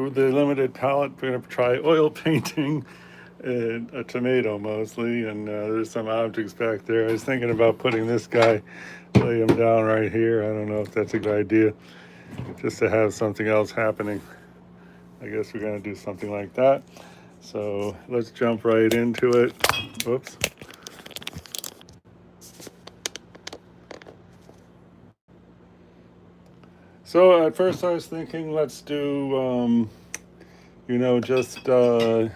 for the limited palette, we're going to try oil painting a tomato mostly, and there's some objects back there. I was thinking about putting this guy, lay him down right here. I don't know if that's a good idea, just to have something else happening. I guess we're going to do something like that. So let's jump right into it. Whoops. So at first I was thinking, let's do, just um,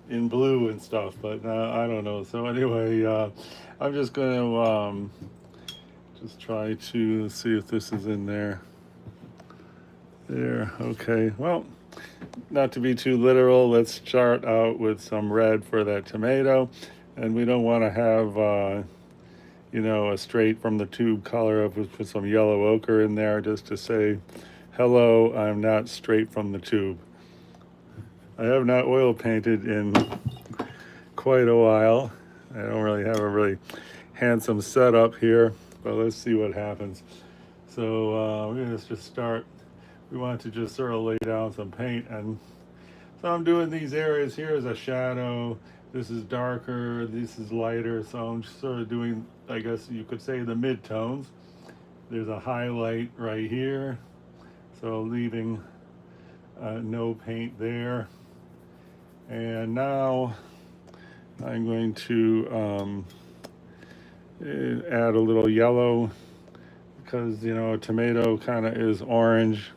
in blue and stuff, but I don't know. So anyway, I'm just going to just try to see if this is in there. There, okay. Well, not to be too literal, let's start out with some red for that tomato. And we don't want to have, a straight from the tube color. Of put some yellow ochre in there just to say, hello, I'm not straight from the tube. I have not oil painted in quite a while. I don't really have a really handsome setup here, but let's see what happens. So we're going to just start. We want to just sort of lay down some paint, and so I'm doing these areas here as a shadow. This is darker, this is lighter, so I'm just sort of doing, I guess you could say, the mid-tones. There's a highlight right here, so leaving no paint there. And now I'm going to add a little yellow, because a tomato kind of is orange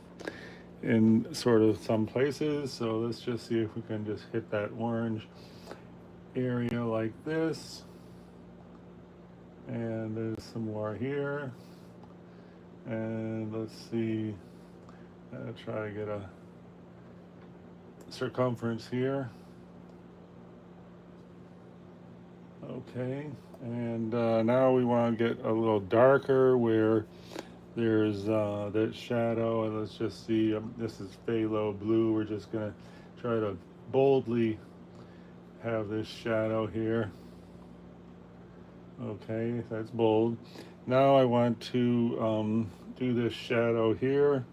in sort of some places. So let's just see if we can just hit that orange area like this. And there's some more here. And let's see, try to get a circumference here. Okay, and now we want to get a little darker where there's that shadow, and let's just see, this is phthalo blue. We're just going to try to boldly have this shadow here. Okay, that's bold. Now I want to do this shadow here.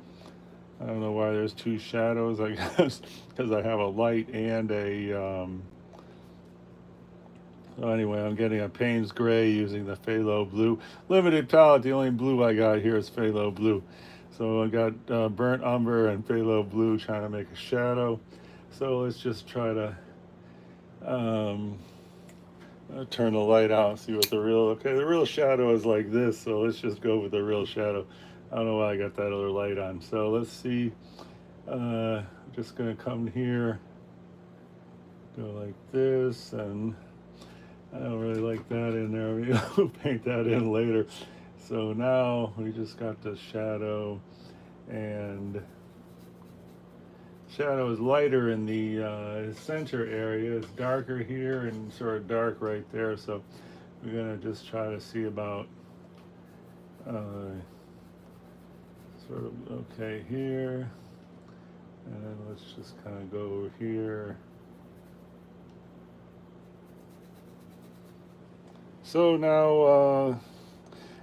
I don't know why there's two shadows, I guess because I have a light and a so anyway, I'm getting a Payne's Gray using the phthalo blue. Limited palette, the only blue I got here is phthalo blue. So I got burnt umber and phthalo blue trying to make a shadow. So let's just try to turn the light out and see what the real shadow is like this. So let's just go with the real shadow. I don't know why I got that other light on. So let's see. Just gonna come here, go like this, and I don't really like that in there. Maybe I'll paint that in later. So now we just got the shadow, and shadow is lighter in the center area. It's darker here and sort of dark right there. So we're gonna just try to see about sort of okay here, and then let's just kind of go over here. So now,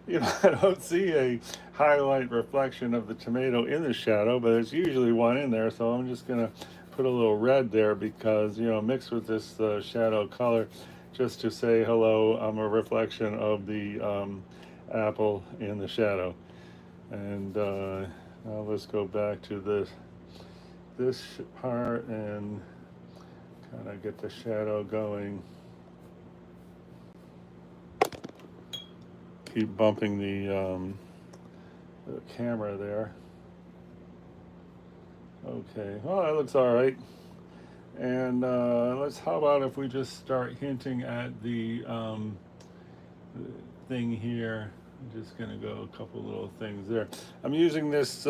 I don't see a highlight reflection of the tomato in the shadow, but there's usually one in there. So I'm just gonna put a little red there because, mixed with this shadow color, just to say hello, I'm a reflection of the apple in the shadow. And now let's go back to this part and kind of get the shadow going. Keep bumping the camera there. Okay, well, that looks all right. And how about if we just start hinting at the thing here. I'm just gonna go a couple little things there. I'm using this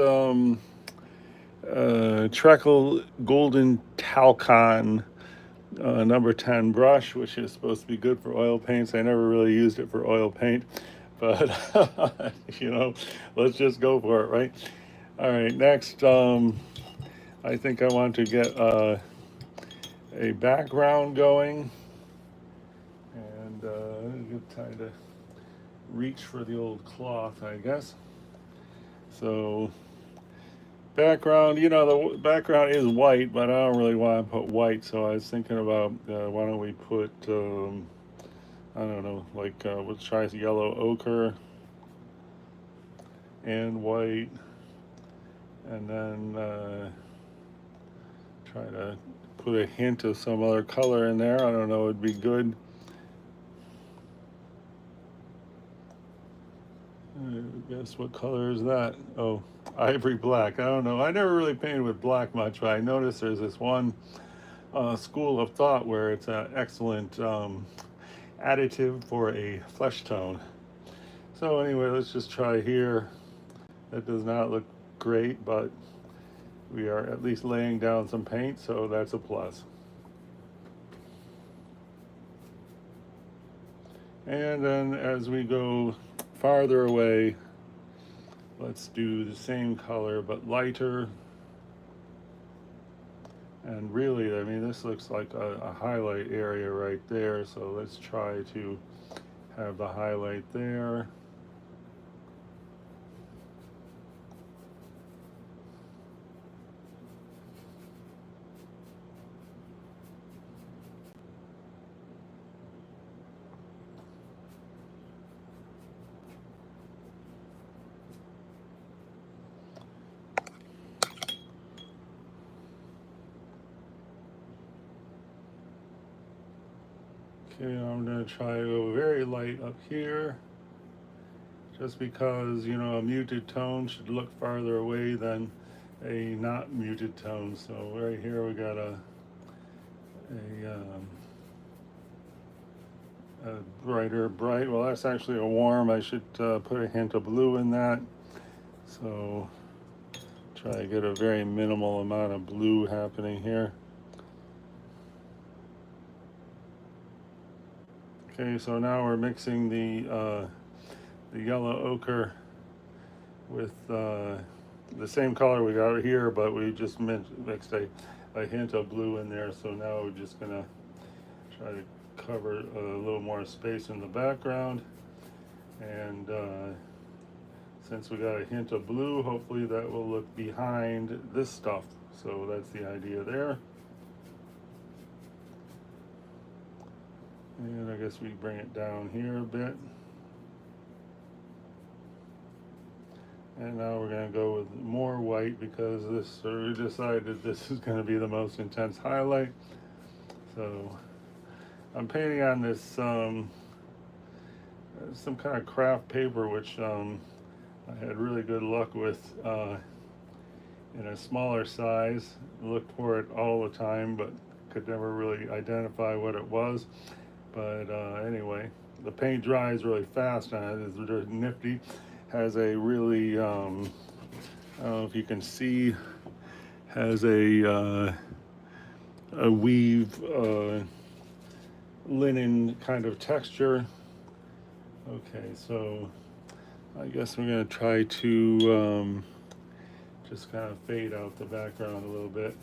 Treckle Golden Talcon number 10 brush, which is supposed to be good for oil paints. I never really used it for oil paint, but let's just go for it, right? All right, next, I think I want to get a background going, and a good time to reach for the old cloth, I guess. So background, the background is white, but I don't really want to put white. So I was thinking about why don't we put I don't know, like let's try yellow ochre and white, and then try to put a hint of some other color in there. I don't know, it'd be good. Guess what color is that? Oh, ivory black. I don't know. I never really painted with black much, but I noticed there's this one school of thought where it's an excellent additive for a flesh tone. So anyway, let's just try here. That does not look great, but we are at least laying down some paint, so that's a plus. And then as we go farther away, let's do the same color but lighter. And really, I mean, this looks like a highlight area right there, so let's try to have the highlight there. Okay, I'm going to try to go very light up here, just because, a muted tone should look farther away than a not muted tone. So right here we got a bright, well, that's actually a warm. I should put a hint of blue in that. So try to get a very minimal amount of blue happening here. Okay, so now we're mixing the yellow ochre with the same color we got here, but we just mixed a hint of blue in there. So now we're just gonna try to cover a little more space in the background, and since we got a hint of blue, hopefully that will look behind this stuff. So that's the idea there. And I guess we bring it down here a bit. And now we're going to go with more white because we decided this is going to be the most intense highlight. So I'm painting on this some kind of craft paper, which I had really good luck with in a smaller size. Looked for it all the time, but could never really identify what it was. But anyway, the paint dries really fast on it. It's really nifty. Has a really, I don't know if you can see, has a weave linen kind of texture. Okay, so I guess we're going to try to just kind of fade out the background a little bit.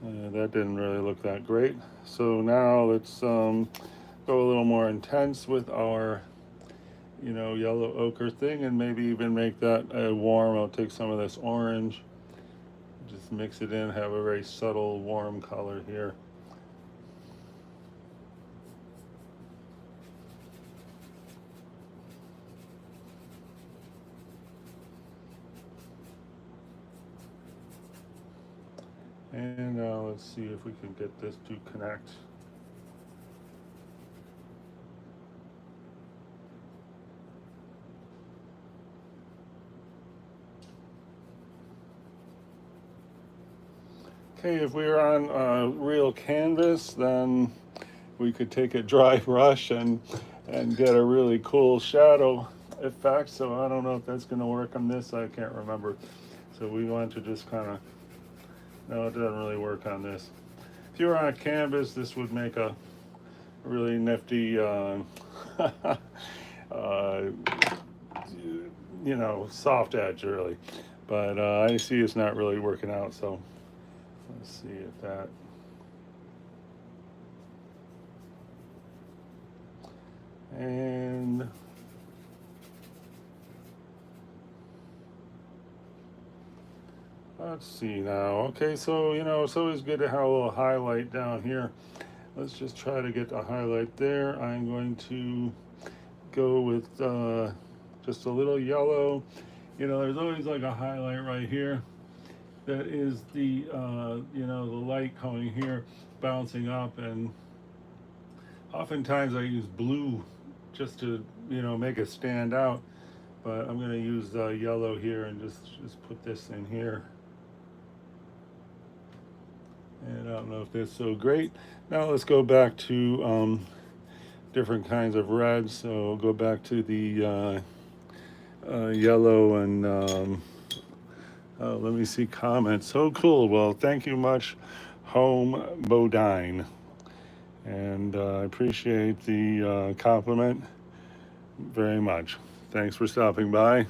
That didn't really look that great. So now let's go a little more intense with our yellow ochre thing, and maybe even make that warm. I'll take some of this orange, just mix it in, have a very subtle warm color here. And now let's see if we can get this to connect. Okay, if we were on real canvas, then we could take a dry brush and get a really cool shadow effect. So I don't know if that's going to work on this. I can't remember. So we want to just kind of, no, it doesn't really work on this. If you were on a canvas, this would make a really nifty, soft edge, really. But I see it's not really working out. So let's see if that. And Let's see now. Okay, so it's always good to have a little highlight down here. Let's just try to get the highlight there. I'm going to go with just a little yellow. There's always like a highlight right here. That is the the light coming here, bouncing up, and oftentimes I use blue just to make it stand out. But I'm going to use yellow here and just put this in here. And I don't know if that's so great. Now let's go back to different kinds of reds. So we'll go back to the yellow and let me see comments. So cool. Well, thank you much, Home Bodine. And I appreciate the compliment very much. Thanks for stopping by.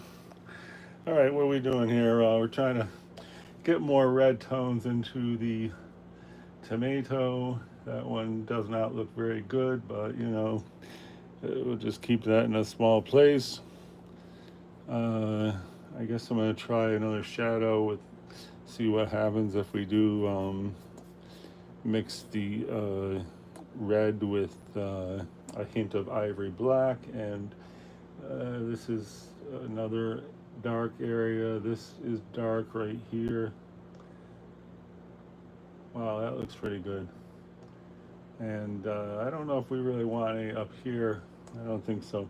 All right, what are we doing here? We're trying to get more red tones into the tomato. That one does not look very good, but we'll just keep that in a small place. I guess I'm going to try another shadow with, see what happens if we do mix the red with a hint of ivory black. And this is another dark area. This is dark right here. Wow, that looks pretty good. And I don't know if we really want any up here. I don't think so.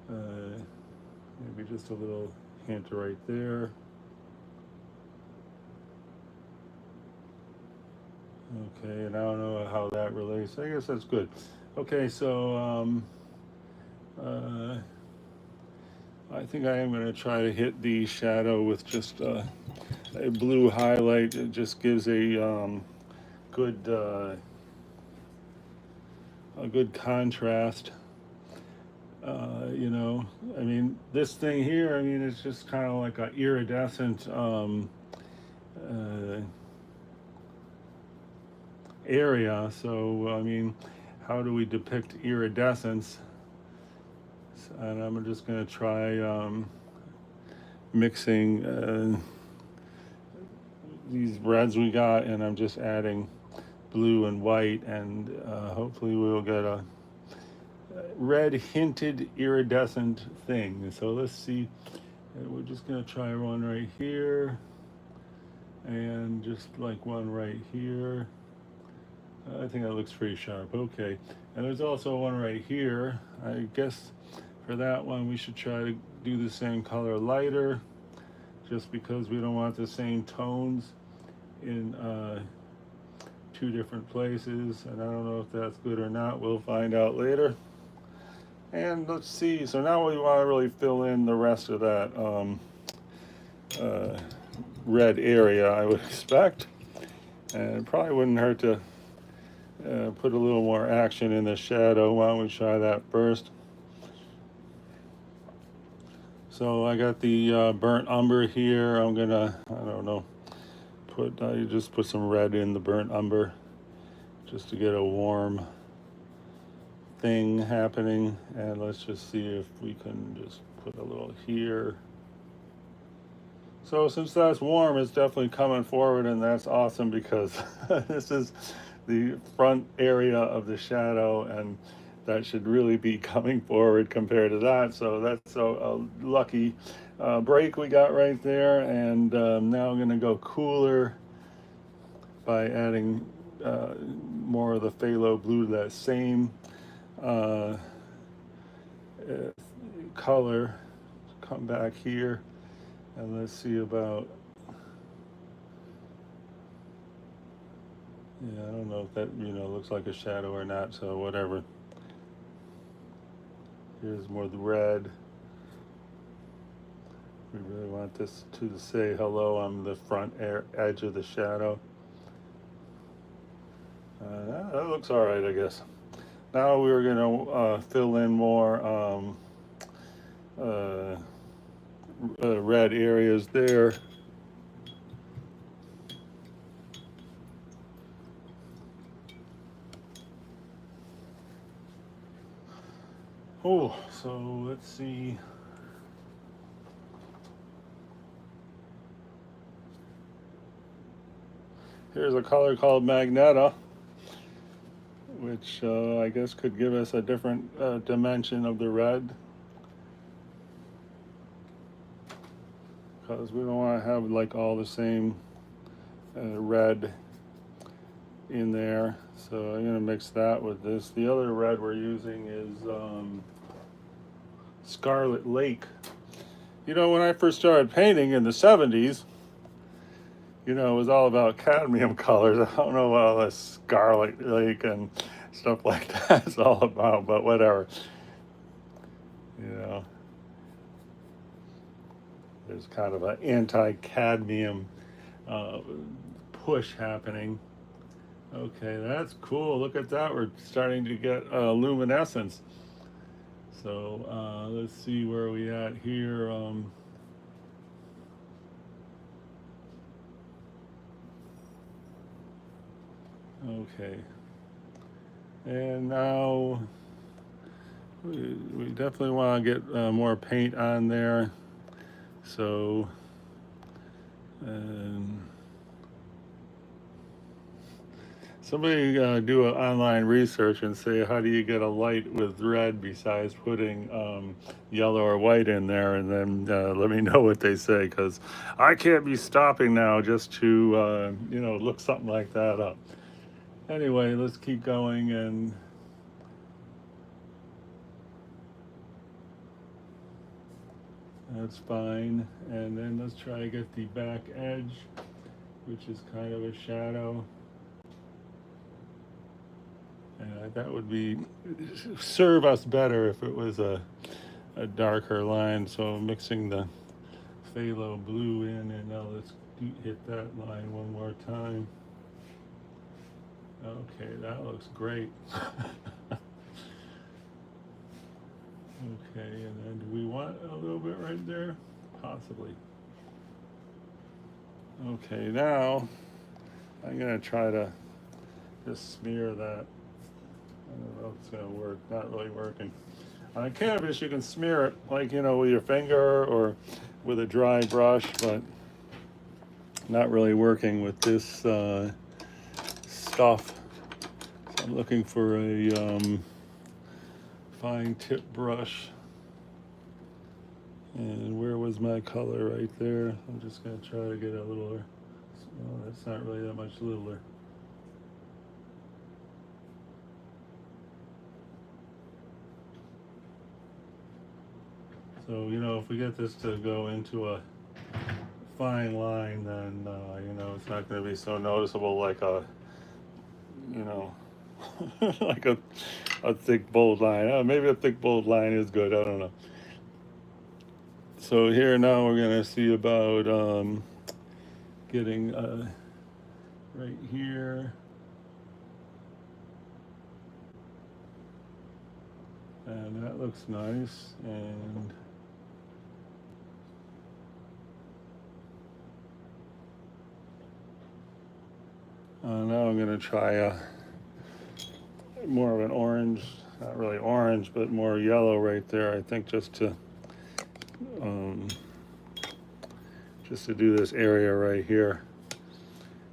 Maybe just a little hint right there. Okay, and I don't know how that relates. I guess that's good. Okay, so I think I am going to try to hit the shadow with just a blue highlight. It just gives a good contrast. I mean, this thing here, I mean, it's just kind of like an iridescent area. So, I mean, how do we depict iridescence? And I'm just going to try mixing these reds we got, and I'm just adding blue and white, and hopefully we'll get a red hinted iridescent thing. So let's see. We're just going to try one right here, and just like one right here. I think that looks pretty sharp. Okay, and there's also one right here. I guess for that one we should try to do the same color lighter, just because we don't want the same tones in two different places. And I don't know if that's good or not. We'll find out later. And let's see, so now we want to really fill in the rest of that red area, I would expect. And it probably wouldn't hurt to put a little more action in the shadow. Why don't we try that first? So I got the burnt umber here. I'm gonna, I don't know, just put some red in the burnt umber just to get a warm thing happening. And let's just see if we can just put a little here. So since that's warm, it's definitely coming forward, and that's awesome because this is the front area of the shadow, and that should really be coming forward compared to that. So that's a lucky break we got right there. And now I'm going to go cooler by adding more of the phthalo blue to that same color. Come back here, and let's see about, yeah, I don't know if that looks like a shadow or not, so whatever. Here's more of the red. We really want this to say hello on the front edge of the shadow. That looks all right, I guess. Now we're going to fill in more red areas there. Oh, so let's see. here's a color called Magneta, which I guess could give us a different dimension of the red, because we don't want to have like all the same red in there. So I'm going to mix that with this. The other red we're using is Scarlet Lake. You know, when I first started painting in the 70s, you know, it was all about cadmium colors. I don't know what all this Scarlet Lake and stuff like that is all about, but whatever. You know, there's kind of an anti-cadmium push happening. Okay, that's cool. Look at that. We're starting to get luminescence. So let's see where we at here. Okay. And now we definitely want to get more paint on there. So, somebody do an online research and say, how do you get a light with red besides putting yellow or white in there, and then let me know what they say, because I can't be stopping now just to you know, look something like that up. Anyway, let's keep going, and that's fine. And then let's try to get the back edge, which is kind of a shadow. And that would be serve us better if it was a darker line. So mixing the phthalo blue in, and now let's hit that line one more time. Okay, that looks great. Okay, and then do we want a little bit right there? Possibly. Okay, now I'm gonna try to just smear that. I don't know if it's gonna work. Not really working. On canvas, you can smear it like, you know, with your finger or with a dry brush, but not really working with this stuff. So I'm looking for a fine tip brush. And where was my color? Right there. I'm just gonna try to get a littler. Oh, that's not really that much littler. So, you know, if we get this to go into a fine line, then, you know, it's not going to be so noticeable like a, you know, like a thick, bold line. Maybe a thick, bold line is good. I don't know. So here now we're going to see about getting right here. And that looks nice. And now I'm going to try more of an orange, not really orange, but more yellow right there. I think just to do this area right here,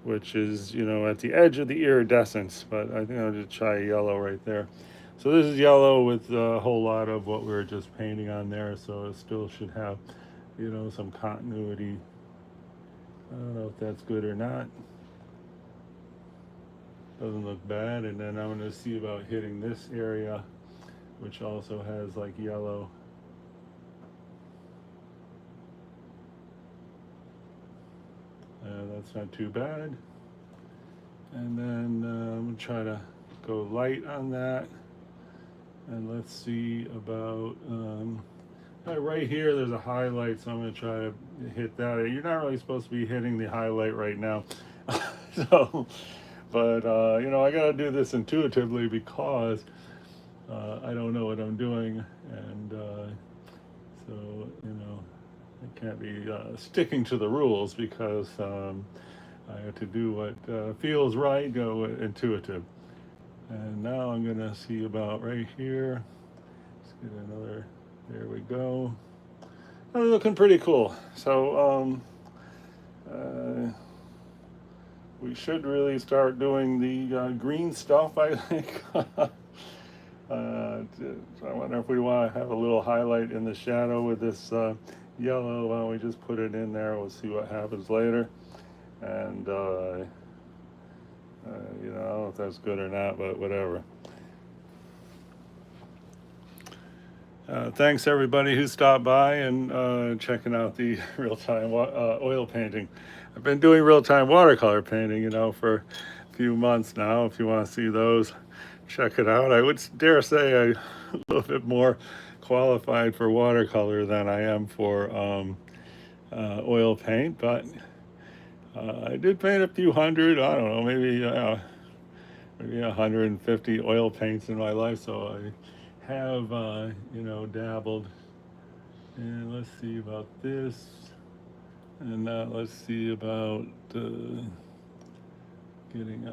which is, you know, at the edge of the iridescence. But I think I'll just try yellow right there. So this is yellow with a whole lot of what we were just painting on there. So it still should have, you know, some continuity. I don't know if that's good or not. Doesn't look bad. And then I'm going to see about hitting this area, which also has like yellow. That's not too bad. And then I'm going to try to go light on that. And let's see about right here there's a highlight, so I'm going to try to hit that. You're not really supposed to be hitting the highlight right now. So, but you know, I got to do this intuitively because I don't know what I'm doing, and so, you know, I can't be sticking to the rules, because I have to do what feels right, go intuitive. And now I'm going to see about right here. Let's get another, there we go. Looking pretty cool. So we should really start doing the green stuff, I think. I wonder if we want to have a little highlight in the shadow with this yellow. Why don't we just put it in there? We'll see what happens later. And you know, I don't know if that's good or not, but whatever. Thanks everybody who stopped by and checking out the real-time oil painting. I've been doing real-time watercolor painting, you know, for a few months now. If you want to see those, check it out. I would dare say I'm a little bit more qualified for watercolor than I am for oil paint, but I did paint a few hundred, I don't know, maybe 150 oil paints in my life, so I have, you know, dabbled. And let's see about this. And let's see about getting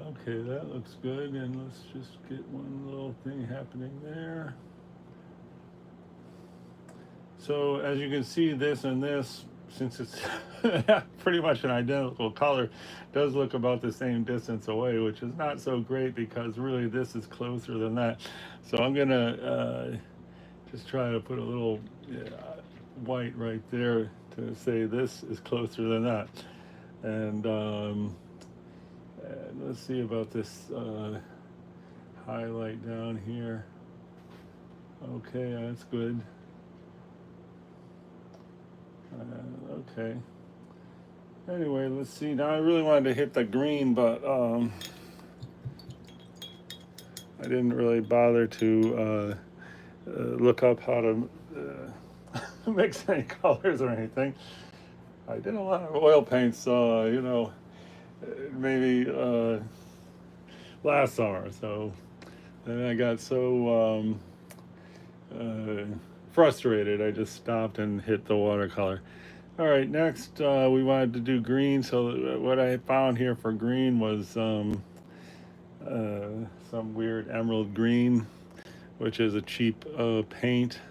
okay, that looks good. And let's just get one little thing happening there. So as you can see, this and this, since it's pretty much an identical color, does look about the same distance away, which is not so great because really this is closer than that. So I'm gonna just try to put a little white right there to say this is closer than that. And let's see about this highlight down here. Okay, that's good. Okay. Anyway, let's see. Now I really wanted to hit the green, but I didn't really bother to look up how to mix any colors or anything. I did a lot of oil paints, you know, maybe last summer. So then I got so frustrated, I just stopped and hit the watercolor. All right, next we wanted to do green. So what I found here for green was some weird emerald green, which is a cheap paint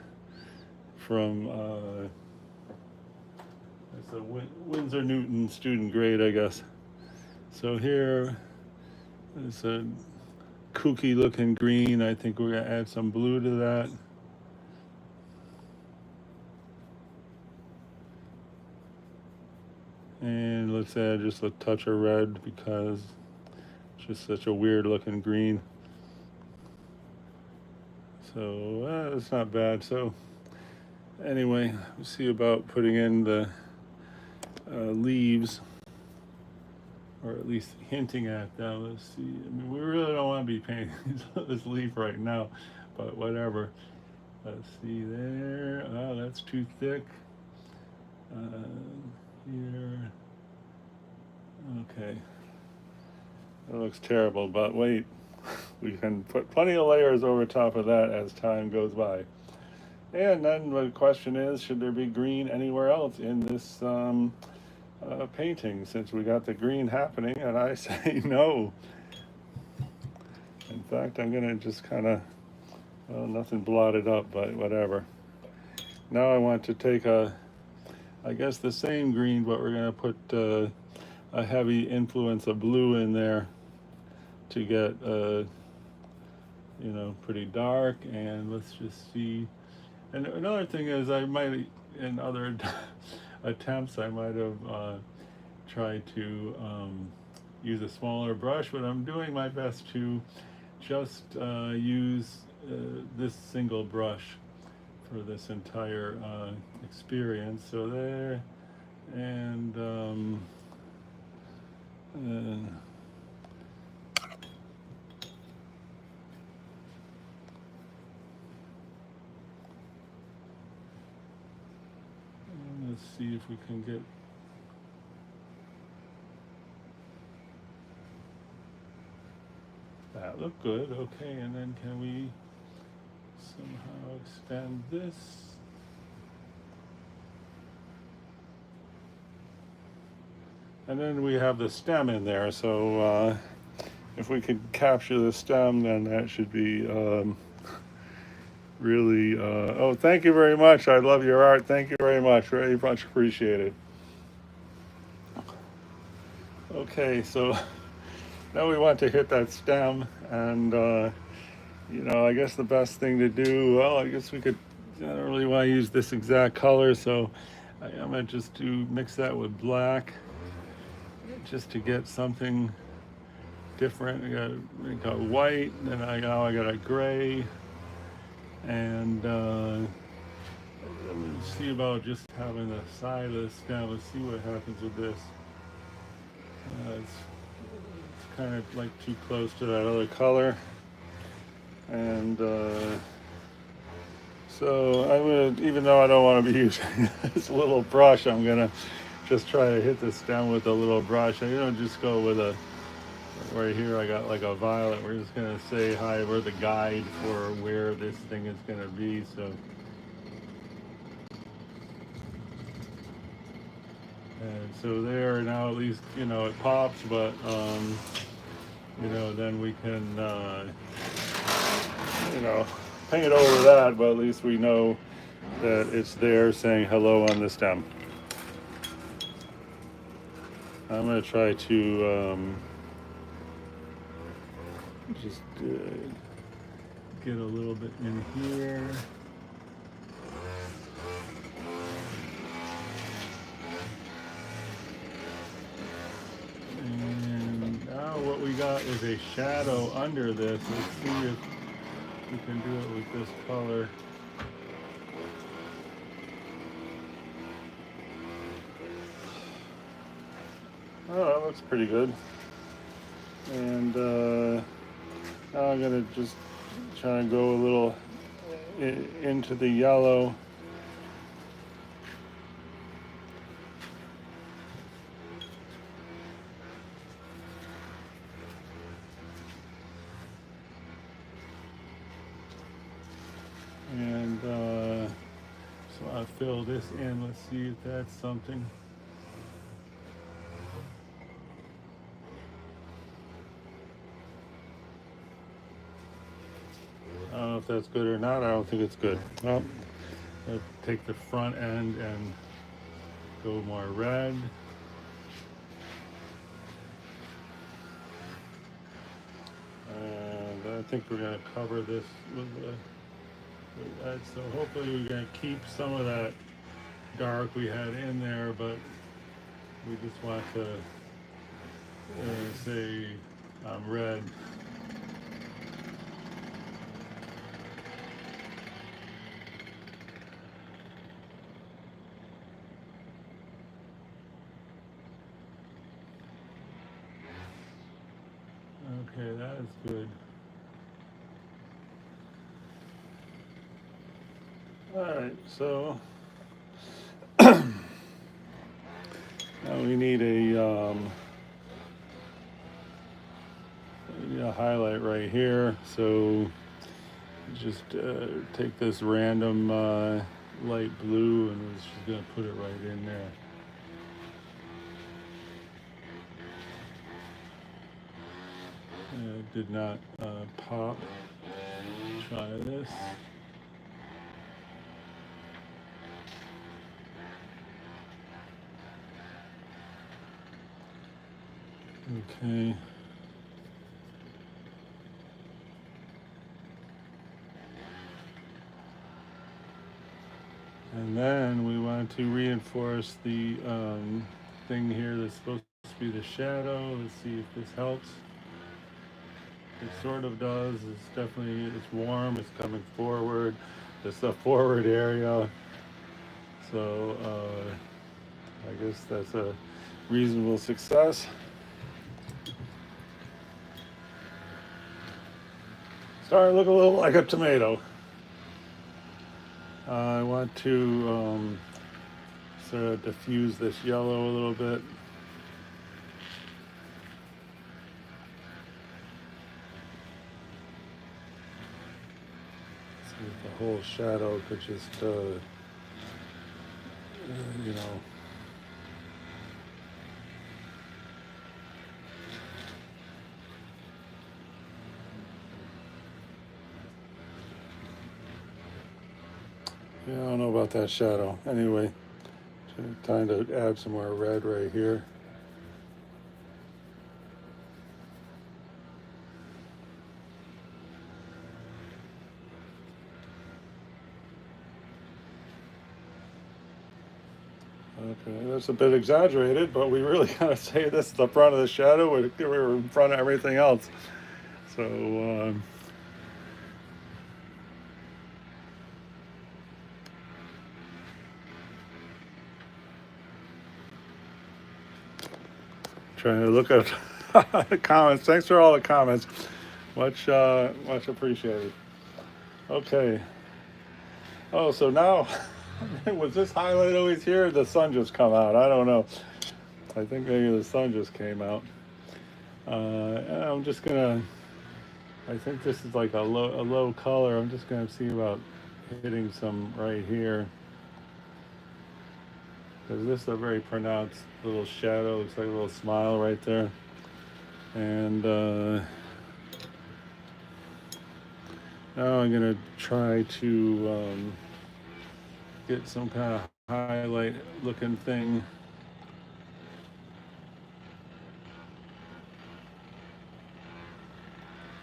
from it's a Winsor Newton student grade, I guess. So here is a kooky looking green. I think we're gonna add some blue to that. And let's add just a touch of red because it's just such a weird looking green. So it's not bad. So anyway, we'll see about putting in the leaves, or at least hinting at them. Let's see. I mean, we really don't want to be painting this leaf right now, but whatever. Let's see there. Oh, that's too thick. Here. Okay. That looks terrible, but wait. We can put plenty of layers over top of that as time goes by. And then the question is, should there be green anywhere else in this painting, since we got the green happening? And I say no. In fact, I'm going to just kind of, well, nothing blotted up, but whatever. Now I want to take I guess the same green, but we're going to put a heavy influence of blue in there to get, you know, pretty dark. And let's just see. And another thing is, I might, in other attempts, I might have tried to use a smaller brush, but I'm doing my best to just use this single brush for this entire experience. So there, and let's see if we can get that look good. Okay, and then can we somehow extend this? And then we have the stem in there, so if we could capture the stem, then that should be really, oh, thank you very much. I love your art. Thank you very much. Very much appreciated. Okay, so now we want to hit that stem, and I guess the best thing to do, well, I guess we could, I don't really want to use this exact color, so I'm going to just mix that with black just to get something different. I got white, then I got a gray, and let me see about just having the side of the stem. Let's see what happens with this. It's kind of like too close to that other color, and so I'm gonna, even though I don't want to be using this little brush, I'm gonna just try to hit the stem with a little brush. I don't just go with a, right here I got like a violet. We're just gonna say hi, we're the guide for where this thing is gonna be. So and so there, now at least it pops, but then we can paint over that, but at least we know that it's there saying hello on the stem. I'm going to try to just get a little bit in here. And now what we got is a shadow under this. Let's see if we can do it with this color. Oh, that looks pretty good. And now I'm going to just try and go a little into the yellow. And so I'll fill this in. Let's see if that's something. I don't know if that's good or not. I don't think it's good. Well, I'll take the front end and go more red. And I think we're going to cover this with that. So hopefully we're going to keep some of that dark we had in there, but we just want to say red. Okay, that is good. All right, so now we need a highlight right here. So just take this random light blue and we're just going to put it right in there. It did not pop. Try this. Okay. And then we want to reinforce the thing here that's supposed to be the shadow. Let's see if this helps. It sort of does. It's warm. It's coming forward. It's the forward area. So I guess that's a reasonable success. Starting to look a little like a tomato. I want to sort of diffuse this yellow a little bit. See if the whole shadow could just, Yeah, I don't know about that shadow. Anyway, time to add some more red right here. Okay, that's a bit exaggerated, but we really gotta say this is the front of the shadow. We're in front of everything else. So, trying to look at the comments. Thanks for all the comments. Much appreciated. Okay. Oh, so now, was this highlight always here? Or the sun just come out? I don't know. I think maybe the sun just came out. I'm just gonna. I think this is like a low color. I'm just gonna see about hitting some right here because this is a very pronounced little shadow. Looks like a little smile right there. And now I'm gonna try to get some kind of highlight looking thing.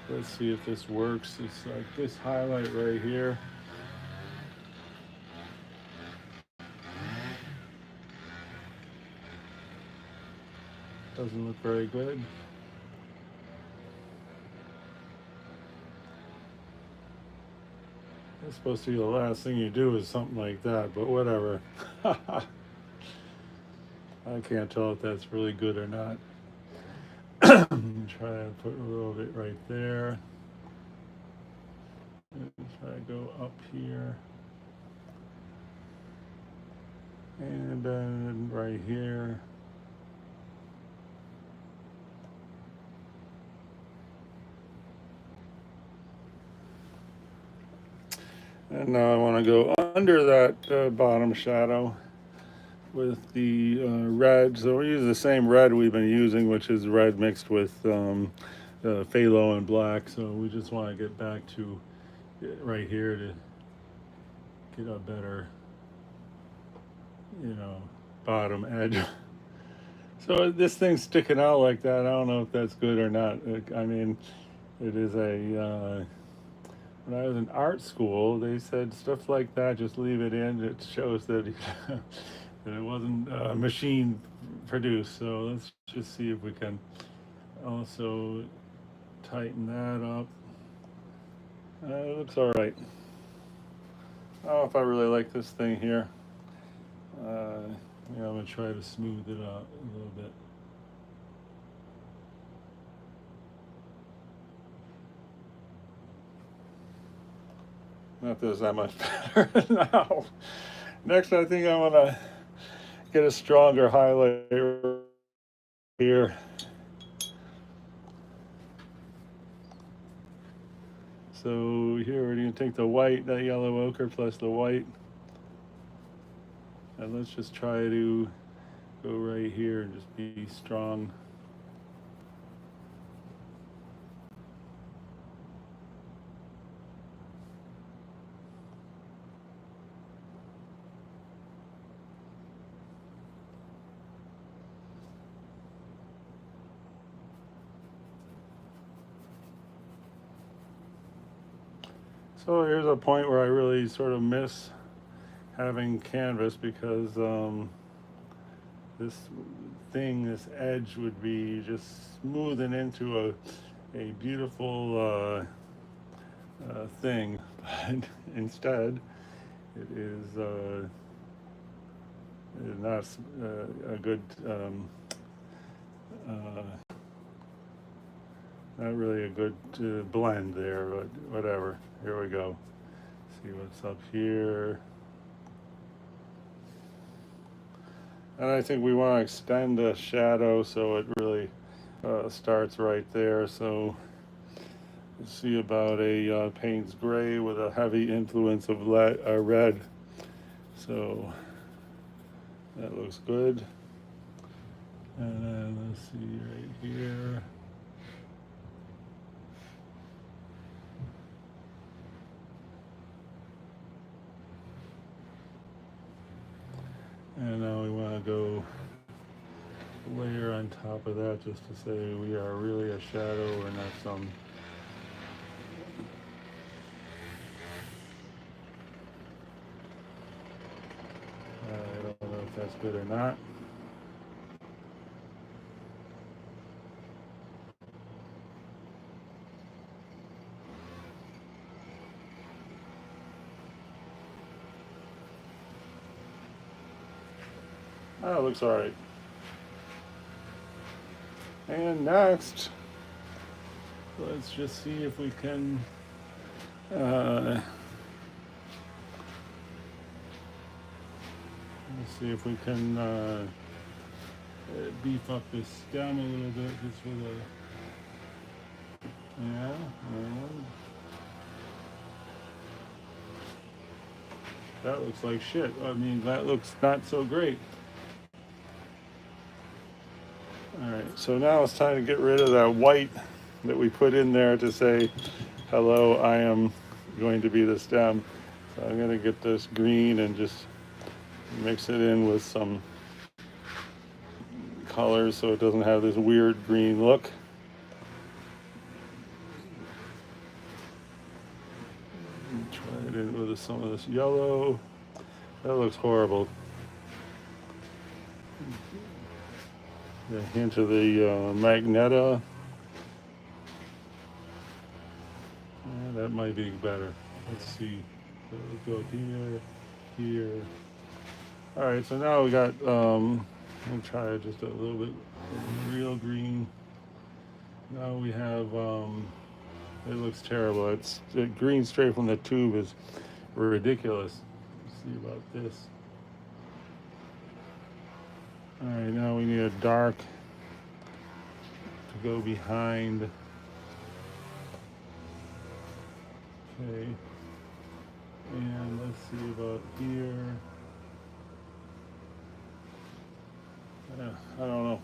Let's see if this works. It's like this highlight right here. Doesn't look very good. It's supposed to be the last thing you do is something like that, but whatever. I can't tell if that's really good or not. Try to put a little bit right there. And try to go up here. And then right here. And now I want to go under that bottom shadow with the red. So we use the same red we've been using, which is red mixed with phthalo and black. So we just want to get back to right here to get a better, bottom edge. So this thing's sticking out like that. I don't know if that's good or not. I mean, it is a. When I was in art school, they said stuff like that, just leave it in. It shows that, that it wasn't machine produced. So let's just see if we can also tighten that up. It looks all right. I don't know if I really like this thing here. I'm gonna try to smooth it out a little bit. Not that it's that much better now. Next, I think I want to get a stronger highlight here. So here we're going to take the white, that yellow ochre plus the white. And let's just try to go right here and just be strong. So here's a point where I really sort of miss having canvas because this edge would be just smoothing into a beautiful thing. But instead, it is not a good, uh, not really a good blend there, but whatever. Here we go. See what's up here. And I think we want to extend the shadow so it really starts right there. So let's see about a Payne's Gray with a heavy influence of red. So that looks good. And then let's see right here. top of that just to say we are really a shadow. We're not some. I don't know if that's good or not. Oh, it looks all right. And next, let's just see if we can let's see if we can beef up this stem a little bit just with a yeah. And that looks like shit. I mean, that looks not so great. All right, so now it's time to get rid of that white that we put in there to say, hello, I am going to be the stem. So I'm going to get this green and just mix it in with some colors so it doesn't have this weird green look. Try it in with some of this yellow. That looks horrible. A hint of the Magneta. That might be better. Let's see. So let's go here. All right, so now we got, let me try just a little bit real green. Now we have, it looks terrible. It's the green straight from the tube is ridiculous. Let's see about this. All right, now we need a dark to go behind. Okay, and let's see about here. I don't know.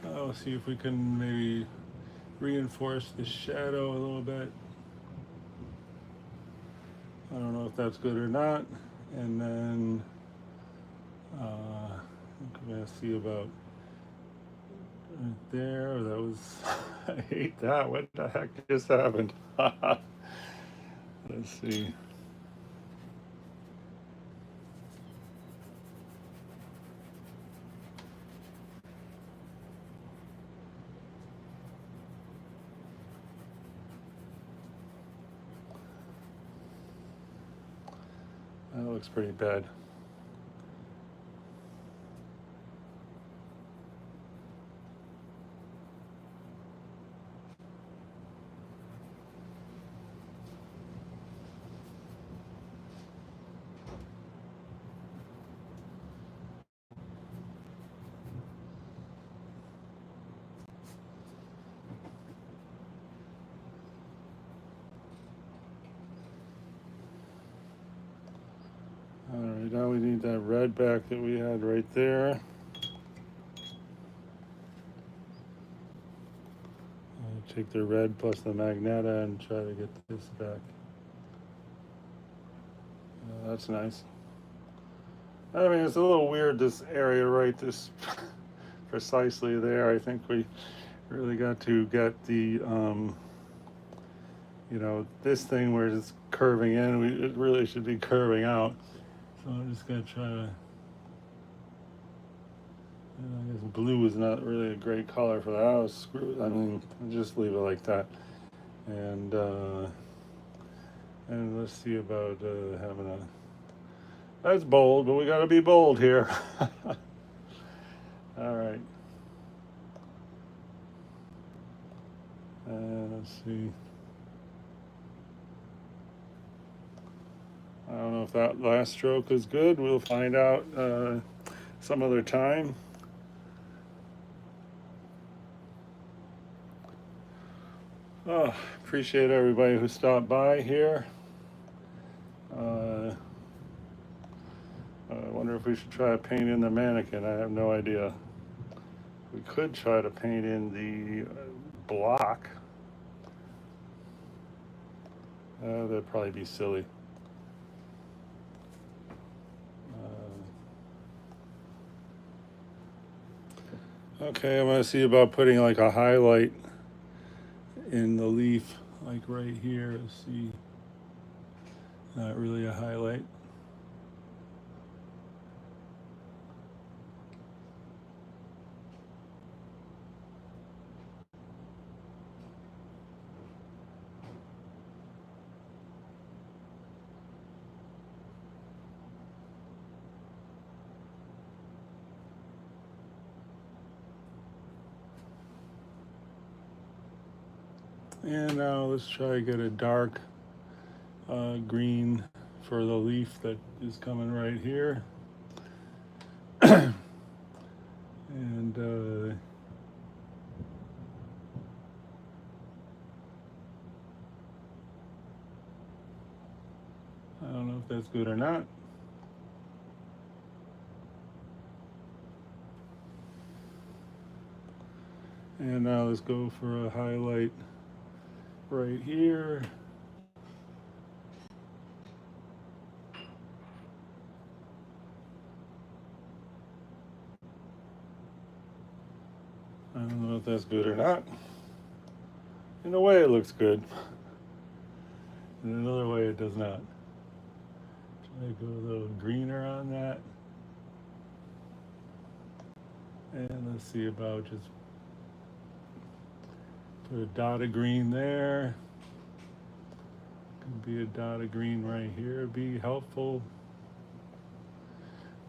Let's see if we can maybe reinforce the shadow a little bit. I don't know if that's good or not. And then I'm gonna see about right there. That was, I hate that. What the heck just happened? Let's see. That looks pretty bad. All right, now we need that red back that we had right there. Take the red plus the Magneta and try to get this back. That's nice. I mean, it's a little weird, this area right this precisely there. I think we really got to get the, you know, this thing where it's curving in, it really should be curving out. So I'm just gonna try to, I guess blue is not really a great color for that. I was screwed. I mean, just leave it like that. And let's see about having a, that's bold, but we gotta be bold here. All right. Let's see. I don't know if that last stroke is good. We'll find out some other time. Oh, appreciate everybody who stopped by here. I wonder if we should try to paint in the mannequin. I have no idea. We could try to paint in the block. That'd probably be silly. Okay, I'm gonna see about putting like a highlight in the leaf, like right here. See, not really a highlight. And now let's try to get a dark green for the leaf that is coming right here. And I don't know if that's good or not. And now let's go for a highlight right here. I don't know if that's good or not. In a way, it looks good. In another way, it does not. Try to go a little greener on that. And let's see about just put a dot of green there. Could be a dot of green right here, be helpful.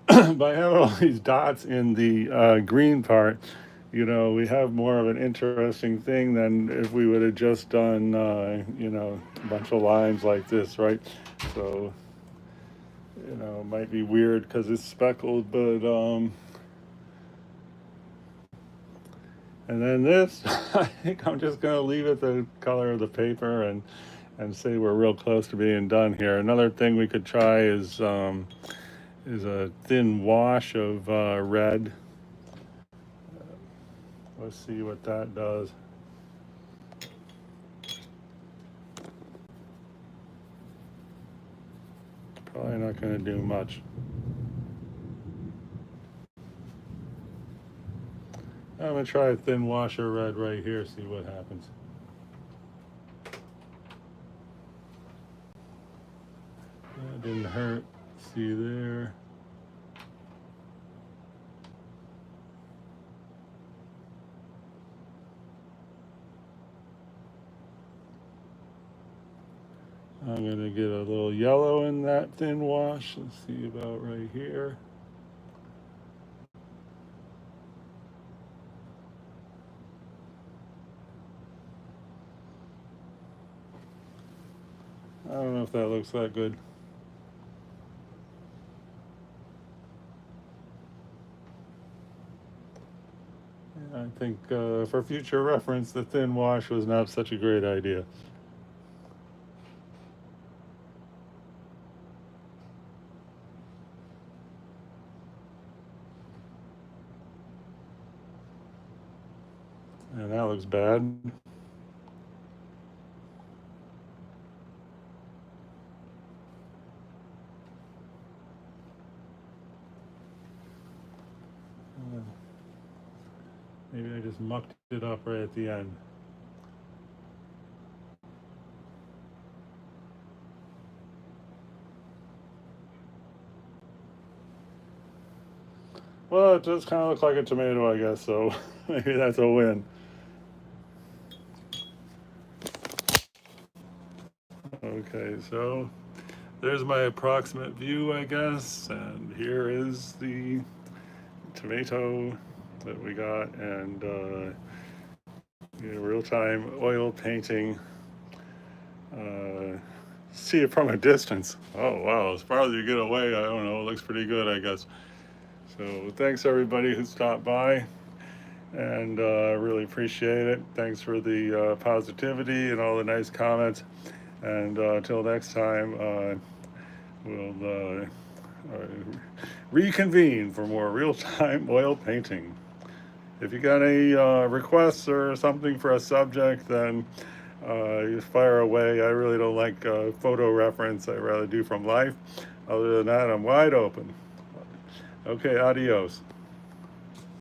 By having all these dots in the green part, you know, we have more of an interesting thing than if we would have just done, you know, a bunch of lines like this, right? So, you know, it might be weird because it's speckled, but, and then this, I think I'm just going to leave it the color of the paper and say we're real close to being done here. Another thing we could try is a thin wash of red. Let's see what that does. Probably not going to do much. I'm going to try a thin wash of red right here, see what happens. That didn't hurt. See there. I'm going to get a little yellow in that thin wash. Let's see about right here. I don't know if that looks that good. I think for future reference, the thin wash was not such a great idea. And that looks bad. Maybe I just mucked it up right at the end. Well, it does kind of look like a tomato, I guess, so maybe that's a win. Okay, so there's my approximate view, I guess, and here is the tomato that we got, and you know, real-time oil painting. See it from a distance. Oh wow, as far as you get away, I don't know, it looks pretty good, I guess. So thanks everybody who stopped by, and I really appreciate it. Thanks for the positivity and all the nice comments. And until next time, we'll reconvene for more real-time oil painting. If you got any requests or something for a subject, then you fire away. I really don't like photo reference. I'd rather do from life. Other than that, I'm wide open. Okay, adios.